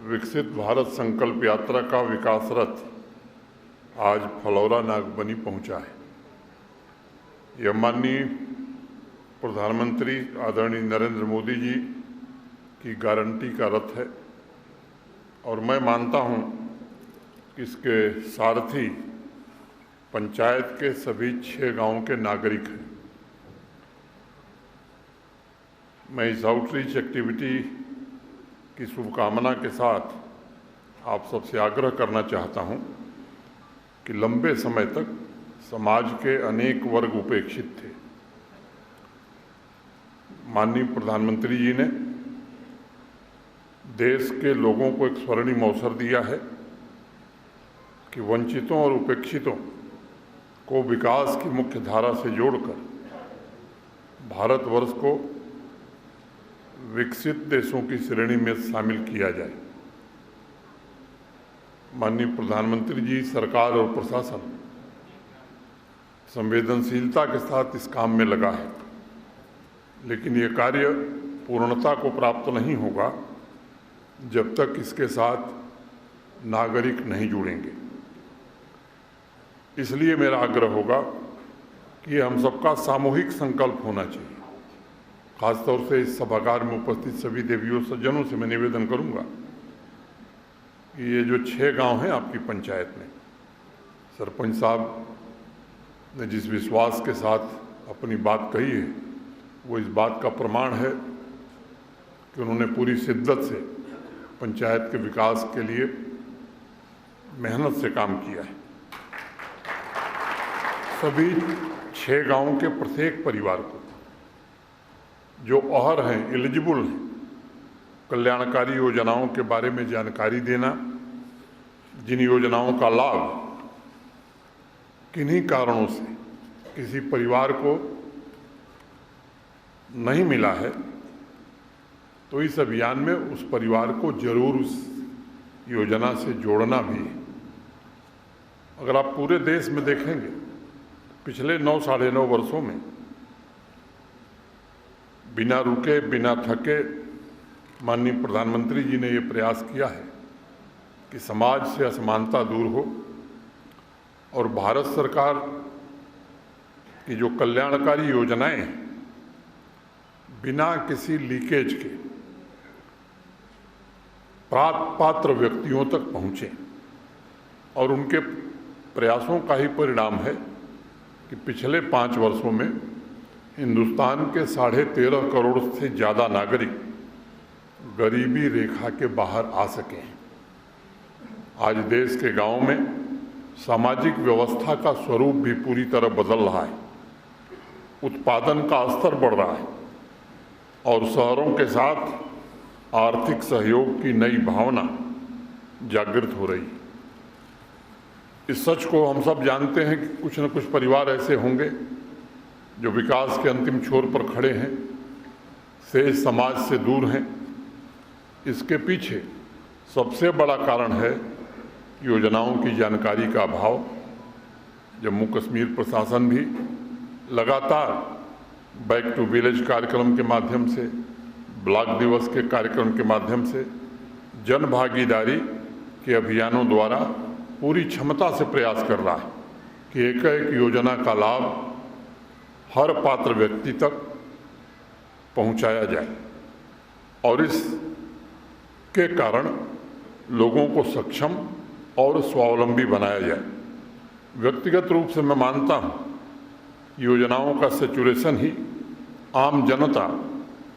विकसित भारत संकल्प यात्रा का विकास रथ आज फलौरा नागबनी पहुंचा है। यह माननीय प्रधानमंत्री आदरणीय नरेंद्र मोदी जी की गारंटी का रथ है और मैं मानता हूं कि इसके सारथी पंचायत के सभी 6 गांवों के नागरिक हैं। मैं इस आउटरीच एक्टिविटी की शुभकामना के साथ आप सबसे आग्रह करना चाहता हूं कि लंबे समय तक समाज के अनेक वर्ग उपेक्षित थे। माननीय प्रधानमंत्री जी ने देश के लोगों को एक स्वर्णिम अवसर दिया है कि वंचितों और उपेक्षितों को विकास की मुख्य धारा से जोड़कर भारतवर्ष को विकसित देशों की श्रेणी में शामिल किया जाए। माननीय प्रधानमंत्री जी, सरकार और प्रशासन संवेदनशीलता के साथ इस काम में लगा है, लेकिन ये कार्य पूर्णता को प्राप्त नहीं होगा जब तक इसके साथ नागरिक नहीं जुड़ेंगे। इसलिए मेरा आग्रह होगा कि हम सबका सामूहिक संकल्प होना चाहिए। खासतौर से इस सभागार में उपस्थित सभी देवियों सज्जनों से मैं निवेदन करूंगा कि ये जो 6 गांव हैं आपकी पंचायत में, सरपंच साहब ने जिस विश्वास के साथ अपनी बात कही है वो इस बात का प्रमाण है कि उन्होंने पूरी शिद्दत से पंचायत के विकास के लिए मेहनत से काम किया है। सभी 6 गांवों के प्रत्येक परिवार को जो अहर हैं, एलिजिबल हैं, कल्याणकारी योजनाओं के बारे में जानकारी देना, जिन योजनाओं का लाभ किन्हीं कारणों से किसी परिवार को नहीं मिला है, तो इस अभियान में उस परिवार को जरूर उस योजना से जोड़ना भी है। अगर आप पूरे देश में देखेंगे, पिछले 9 साढ़े 9 वर्षों में बिना रुके बिना थके माननीय प्रधानमंत्री जी ने ये प्रयास किया है कि समाज से असमानता दूर हो और भारत सरकार की जो कल्याणकारी योजनाएं हैं बिना किसी लीकेज के पात्र व्यक्तियों तक पहुँचे। और उनके प्रयासों का ही परिणाम है कि पिछले 5 वर्षों में हिंदुस्तान के 13.5 करोड़ से ज़्यादा नागरिक गरीबी रेखा के बाहर आ सके हैं। आज देश के गांवों में सामाजिक व्यवस्था का स्वरूप भी पूरी तरह बदल रहा है, उत्पादन का स्तर बढ़ रहा है और शहरों के साथ आर्थिक सहयोग की नई भावना जागृत हो रही है। इस सच को हम सब जानते हैं कि कुछ न कुछ परिवार ऐसे होंगे जो विकास के अंतिम छोर पर खड़े हैं, शेष समाज से दूर हैं। इसके पीछे सबसे बड़ा कारण है योजनाओं की जानकारी का अभाव। जम्मू कश्मीर प्रशासन भी लगातार बैक टू विलेज कार्यक्रम के माध्यम से, ब्लॉक दिवस के कार्यक्रम के माध्यम से, जन भागीदारी के अभियानों द्वारा पूरी क्षमता से प्रयास कर रहा है कि एक योजना का लाभ हर पात्र व्यक्ति तक पहुंचाया जाए और इसके कारण लोगों को सक्षम और स्वावलंबी बनाया जाए। व्यक्तिगत रूप से मैं मानता हूं योजनाओं का सैचुरेशन ही आम जनता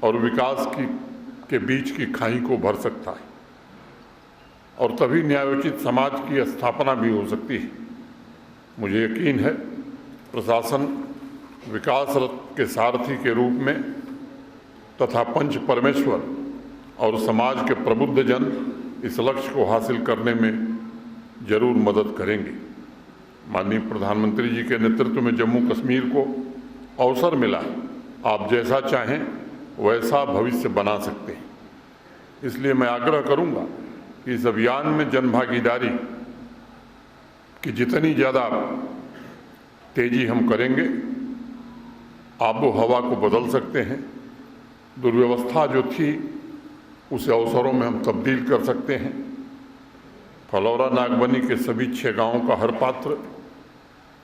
और विकास के बीच की खाई को भर सकता है और तभी न्यायोचित समाज की स्थापना भी हो सकती है। मुझे यकीन है प्रशासन विकास रथ के सारथी के रूप में तथा पंच परमेश्वर और समाज के प्रबुद्ध जन इस लक्ष्य को हासिल करने में जरूर मदद करेंगे। माननीय प्रधानमंत्री जी के नेतृत्व में जम्मू कश्मीर को अवसर मिला, आप जैसा चाहें वैसा भविष्य बना सकते हैं। इसलिए मैं आग्रह करूंगा कि इस अभियान में जनभागीदारी की जितनी ज़्यादा तेजी हम करेंगे, आबो हवा को बदल सकते हैं। दुर्व्यवस्था जो थी उसे अवसरों में हम तब्दील कर सकते हैं। फलौरा नागबनी के सभी 6 गांवों का हर पात्र,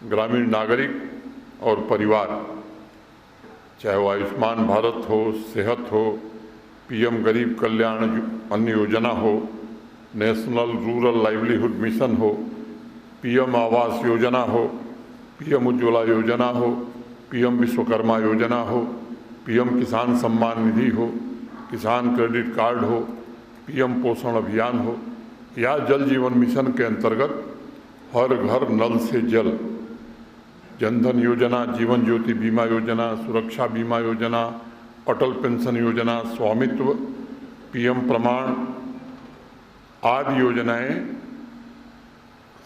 ग्रामीण नागरिक और परिवार, चाहे वो आयुष्मान भारत हो, सेहत हो, पीएम गरीब कल्याण अन्न योजना हो, नेशनल रूरल लाइवलीहुड मिशन हो, पीएम आवास योजना हो, पीएम उज्ज्वला योजना हो, पीएम विश्वकर्मा योजना हो, पीएम किसान सम्मान निधि हो, किसान क्रेडिट कार्ड हो, पीएम पोषण अभियान हो, या जल जीवन मिशन के अंतर्गत हर घर नल से जल, जनधन योजना, जीवन ज्योति बीमा योजना, सुरक्षा बीमा योजना, अटल पेंशन योजना, स्वामित्व, पीएम प्रमाण आदि योजनाएं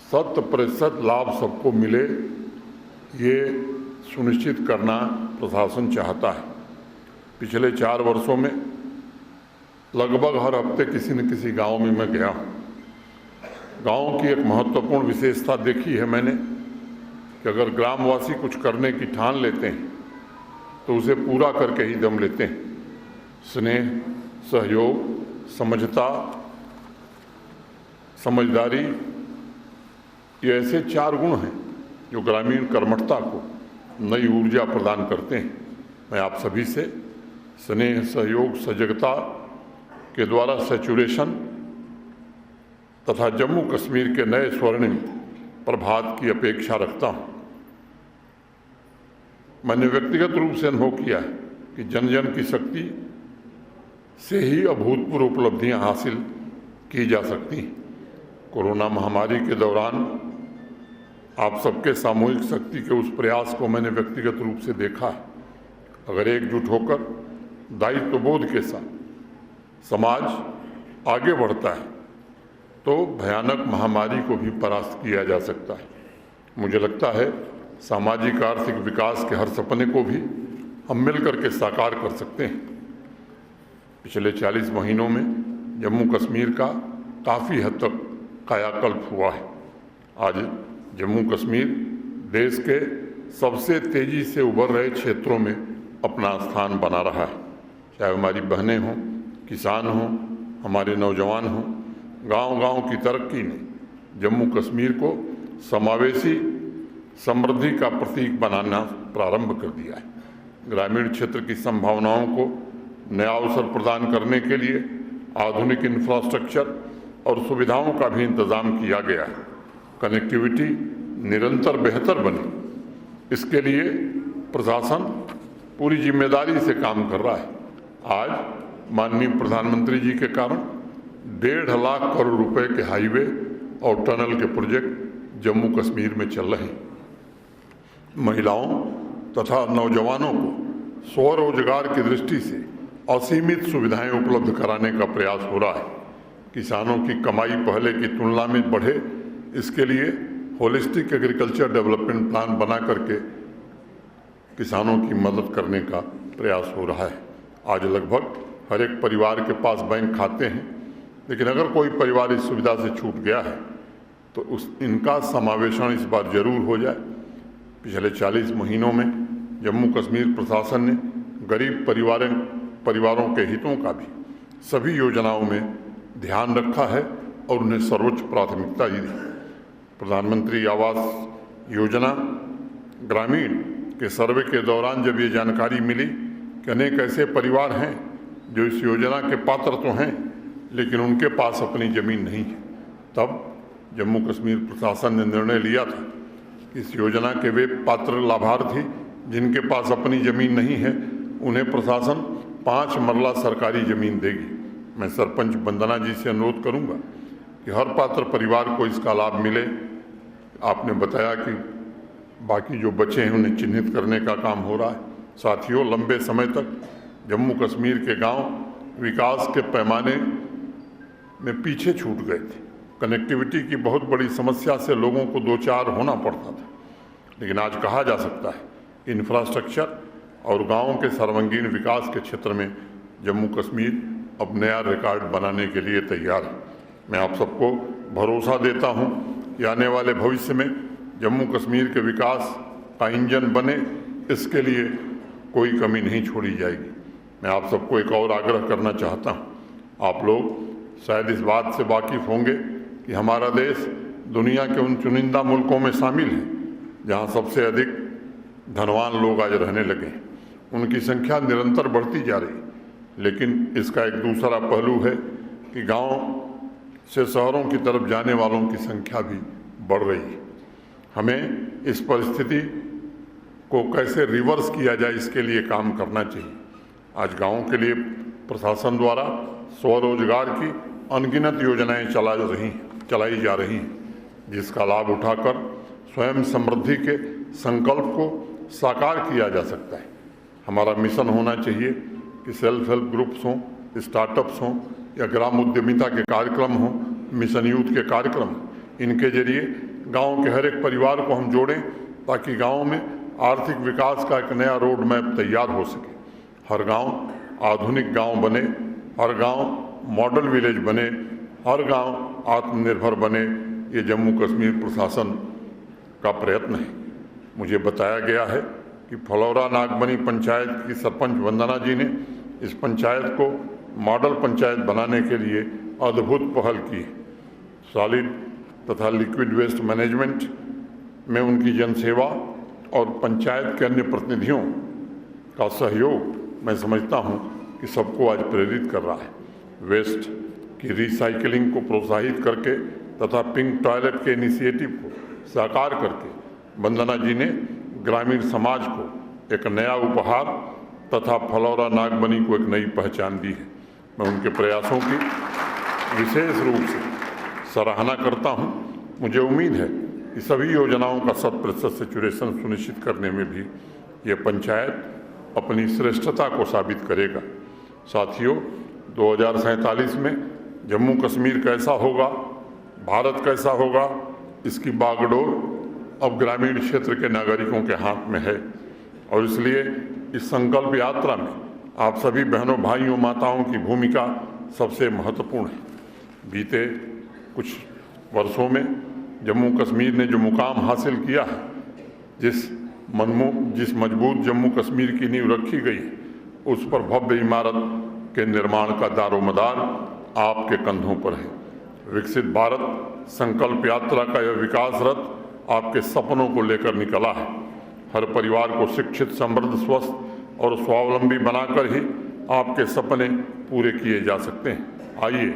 100% लाभ सबको मिले, ये सुनिश्चित करना प्रशासन चाहता है। पिछले 4 वर्षों में लगभग हर हफ्ते किसी न किसी गांव में मैं गया हूँ। गांव की एक महत्वपूर्ण विशेषता देखी है मैंने कि अगर ग्रामवासी कुछ करने की ठान लेते हैं तो उसे पूरा करके ही दम लेते हैं। स्नेह, सहयोग, समझदारी, ये ऐसे 4 गुण हैं जो ग्रामीण कर्मठता को नई ऊर्जा प्रदान करते हैं। मैं आप सभी से स्नेह, सहयोग, सजगता के द्वारा सैचुरेशन तथा जम्मू कश्मीर के नए स्वर्णिम प्रभात की अपेक्षा रखता हूँ। मैंने व्यक्तिगत रूप से अनुभव किया है कि जन जन की शक्ति से ही अभूतपूर्व उपलब्धियां हासिल की जा सकती हैं। कोरोना महामारी के दौरान आप सबके सामूहिक शक्ति के उस प्रयास को मैंने व्यक्तिगत रूप से देखा है। अगर एकजुट होकर दायित्वबोध के साथ समाज आगे बढ़ता है तो भयानक महामारी को भी परास्त किया जा सकता है। मुझे लगता है सामाजिक आर्थिक विकास के हर सपने को भी हम मिलकर के साकार कर सकते हैं। पिछले 40 महीनों में जम्मू कश्मीर का काफ़ी हद तक कायाकल्प हुआ है। आज जम्मू कश्मीर देश के सबसे तेज़ी से उभर रहे क्षेत्रों में अपना स्थान बना रहा है। चाहे हमारी बहनें हों, किसान हों, हमारे नौजवान हों, गांव-गांव की तरक्की ने जम्मू कश्मीर को समावेशी समृद्धि का प्रतीक बनाना प्रारंभ कर दिया है। ग्रामीण क्षेत्र की संभावनाओं को नया अवसर प्रदान करने के लिए आधुनिक इंफ्रास्ट्रक्चर और सुविधाओं का भी इंतजाम किया गया है। कनेक्टिविटी निरंतर बेहतर बने, इसके लिए प्रशासन पूरी जिम्मेदारी से काम कर रहा है। आज माननीय प्रधानमंत्री जी के कारण 1.5 लाख करोड़ रुपए के हाईवे और टनल के प्रोजेक्ट जम्मू कश्मीर में चल रहे हैं। महिलाओं तथा नौजवानों को स्वरोजगार की दृष्टि से असीमित सुविधाएं उपलब्ध कराने का प्रयास हो रहा है। किसानों की कमाई पहले की तुलना में बढ़े, इसके लिए होलिस्टिक एग्रीकल्चर डेवलपमेंट प्लान बना करके किसानों की मदद करने का प्रयास हो रहा है। आज लगभग हर एक परिवार के पास बैंक खाते हैं, लेकिन अगर कोई परिवार इस सुविधा से छूट गया है तो इनका समावेशन इस बार जरूर हो जाए। पिछले 40 महीनों में जम्मू कश्मीर प्रशासन ने गरीब परिवारों के हितों का भी सभी योजनाओं में ध्यान रखा है और उन्हें सर्वोच्च प्राथमिकता दी। प्रधानमंत्री आवास योजना ग्रामीण के सर्वे के दौरान जब ये जानकारी मिली कि अनेक ऐसे परिवार हैं जो इस योजना के पात्र तो हैं लेकिन उनके पास अपनी ज़मीन नहीं है, तब जम्मू कश्मीर प्रशासन ने निर्णय लिया था कि इस योजना के वे पात्र लाभार्थी जिनके पास अपनी ज़मीन नहीं है उन्हें प्रशासन 5 मरला सरकारी ज़मीन देगी। मैं सरपंच वंदना जी से अनुरोध करूंगा कि हर पात्र परिवार को इसका लाभ मिले। आपने बताया कि बाकी जो बचे हैं उन्हें चिन्हित करने का काम हो रहा है। साथियों, लंबे समय तक जम्मू कश्मीर के गांव विकास के पैमाने में पीछे छूट गए थे। कनेक्टिविटी की बहुत बड़ी समस्या से लोगों को 2-4 होना पड़ता था, लेकिन आज कहा जा सकता है इंफ्रास्ट्रक्चर और गाँवों के सर्वांगीण विकास के क्षेत्र में जम्मू कश्मीर अब नया रिकॉर्ड बनाने के लिए तैयार है। मैं आप सबको भरोसा देता हूं कि आने वाले भविष्य में जम्मू कश्मीर के विकास का इंजन बने, इसके लिए कोई कमी नहीं छोड़ी जाएगी। मैं आप सबको एक और आग्रह करना चाहता हूं आप लोग शायद इस बात से वाकिफ़ होंगे कि हमारा देश दुनिया के उन चुनिंदा मुल्कों में शामिल है जहां सबसे अधिक धनवान लोग आज रहने लगे हैं। उनकी संख्या निरंतर बढ़ती जा रही है, लेकिन इसका एक दूसरा पहलू है कि गांव से शहरों की तरफ जाने वालों की संख्या भी बढ़ रही है। हमें इस परिस्थिति को कैसे रिवर्स किया जाए, इसके लिए काम करना चाहिए। आज गाँव के लिए प्रशासन द्वारा स्वरोजगार की अनगिनत योजनाएं चलाई जा रही हैं, जिसका लाभ उठाकर स्वयं समृद्धि के संकल्प को साकार किया जा सकता है। हमारा मिशन होना चाहिए कि सेल्फ हेल्प ग्रुप्स हों, स्टार्टअप्स हों या ग्राम उद्यमिता के कार्यक्रम हों, मिशन यूथ के कार्यक्रम, इनके जरिए गांव के हर एक परिवार को हम जोड़ें ताकि गांव में आर्थिक विकास का एक नया रोड मैप तैयार हो सके। हर गांव आधुनिक गांव बने, हर गांव मॉडल विलेज बने, हर गांव आत्मनिर्भर बने, ये जम्मू कश्मीर प्रशासन का प्रयत्न है। मुझे बताया गया है कि फलौरा नागबनी पंचायत की सरपंच वंदना जी ने इस पंचायत को मॉडल पंचायत बनाने के लिए अद्भुत पहल की है। सॉलिड तथा लिक्विड वेस्ट मैनेजमेंट में उनकी जनसेवा और पंचायत के अन्य प्रतिनिधियों का सहयोग मैं समझता हूं कि सबको आज प्रेरित कर रहा है। वेस्ट की रिसाइकलिंग को प्रोत्साहित करके तथा पिंक टॉयलेट के इनिशिएटिव को साकार करके वंदना जी ने ग्रामीण समाज को एक नया उपहार तथा फलौरा नागबनी को एक नई पहचान दी है। मैं उनके प्रयासों की विशेष रूप से सराहना करता हूं। मुझे उम्मीद है कि सभी योजनाओं का 100% सैचुरेशन सुनिश्चित करने में भी ये पंचायत अपनी श्रेष्ठता को साबित करेगा। साथियों, 2047 में जम्मू कश्मीर कैसा होगा, भारत कैसा होगा, इसकी बागडोर अब ग्रामीण क्षेत्र के नागरिकों के हाथ में है और इसलिए इस संकल्प यात्रा में आप सभी बहनों, भाइयों, माताओं की भूमिका सबसे महत्वपूर्ण है। बीते कुछ वर्षों में जम्मू कश्मीर ने जो मुकाम हासिल किया है, जिस मजबूत जम्मू कश्मीर की नींव रखी गई है, उस पर भव्य इमारत के निर्माण का दारोमदार आपके कंधों पर है। विकसित भारत संकल्प यात्रा का यह विकास रथ आपके सपनों को लेकर निकला है। हर परिवार को शिक्षित, समृद्ध, स्वस्थ और स्वावलंबी बनाकर ही आपके सपने पूरे किए जा सकते हैं। आइए,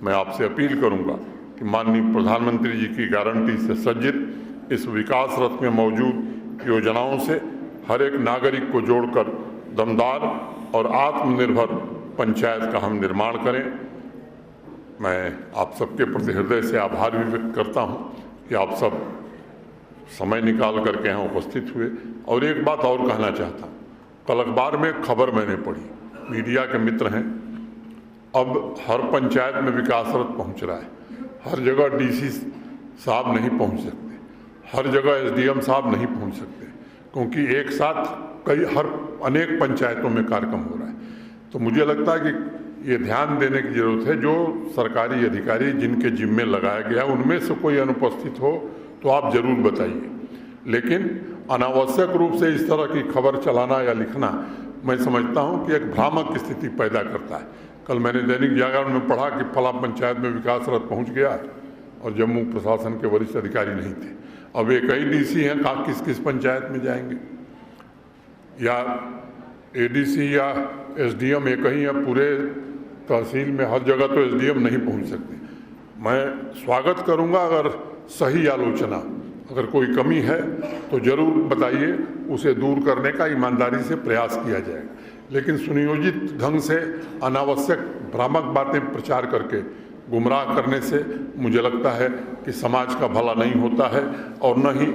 मैं आपसे अपील करूंगा कि माननीय प्रधानमंत्री जी की गारंटी से सज्जित इस विकास रथ में मौजूद योजनाओं से हर एक नागरिक को जोड़कर दमदार और आत्मनिर्भर पंचायत का हम निर्माण करें। मैं आप सबके प्रति हृदय से आभार भी व्यक्त करता हूं कि आप सब समय निकाल करके यहाँ उपस्थित हुए। और एक बात और कहना चाहता हूँ, कल अखबार में खबर मैंने पढ़ी, मीडिया के मित्र हैं, अब हर पंचायत में विकास रथ पहुँच रहा है। हर जगह डीसी साहब नहीं पहुँच सकते, हर जगह एसडीएम साहब नहीं पहुँच सकते, क्योंकि एक साथ अनेक पंचायतों में कार्यक्रम हो रहा है। तो मुझे लगता है कि ये ध्यान देने की ज़रूरत है, जो सरकारी अधिकारी जिनके जिम्मे लगाया गया उनमें से कोई अनुपस्थित हो तो आप जरूर बताइए, लेकिन अनावश्यक रूप से इस तरह की खबर चलाना या लिखना मैं समझता हूं कि एक भ्रामक स्थिति पैदा करता है। कल मैंने दैनिक जागरण में पढ़ा कि फला पंचायत में विकास रथ पहुंच गया और जम्मू प्रशासन के वरिष्ठ अधिकारी नहीं थे। अब एक ही डीसी हैं, कहाँ किस किस पंचायत में जाएंगे, या एडीसी या एसडीएम एक ही है पूरे तहसील में, हर जगह तो एसडीएम नहीं पहुंच सकते। मैं स्वागत करूंगा अगर सही आलोचना, अगर कोई कमी है तो जरूर बताइए, उसे दूर करने का ईमानदारी से प्रयास किया जाएगा। लेकिन सुनियोजित ढंग से अनावश्यक भ्रामक बातें प्रचार करके गुमराह करने से मुझे लगता है कि समाज का भला नहीं होता है और न ही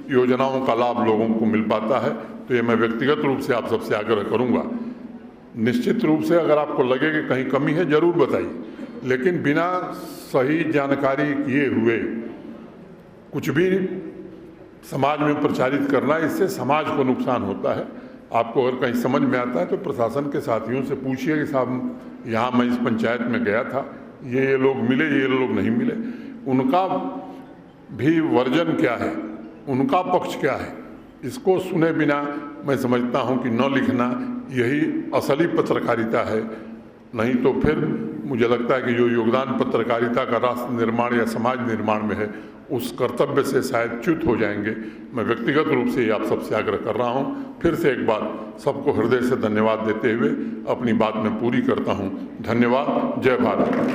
योजनाओं का लाभ लोगों को मिल पाता है। तो ये मैं व्यक्तिगत रूप से आप सबसे आग्रह करूंगा। निश्चित रूप से अगर आपको लगे कि कहीं कमी है जरूर बताइए, लेकिन बिना सही जानकारी किए हुए कुछ भी समाज में प्रचारित करना, इससे समाज को नुकसान होता है। आपको अगर कहीं समझ में आता है तो प्रशासन के साथियों से पूछिए कि साहब यहाँ मैं इस पंचायत में गया था, ये लोग मिले, ये लोग नहीं मिले, उनका भी वर्जन क्या है, उनका पक्ष क्या है, इसको सुने बिना मैं समझता हूँ कि न लिखना यही असली पत्रकारिता है। नहीं तो फिर मुझे लगता है कि जो योगदान पत्रकारिता का राष्ट्र निर्माण या समाज निर्माण में है, उस कर्तव्य से शायद च्युत हो जाएंगे। मैं व्यक्तिगत रूप से आप सबसे आग्रह कर रहा हूँ। फिर से एक बार सबको हृदय से धन्यवाद देते हुए अपनी बात मैं पूरी करता हूँ। धन्यवाद। जय भारत।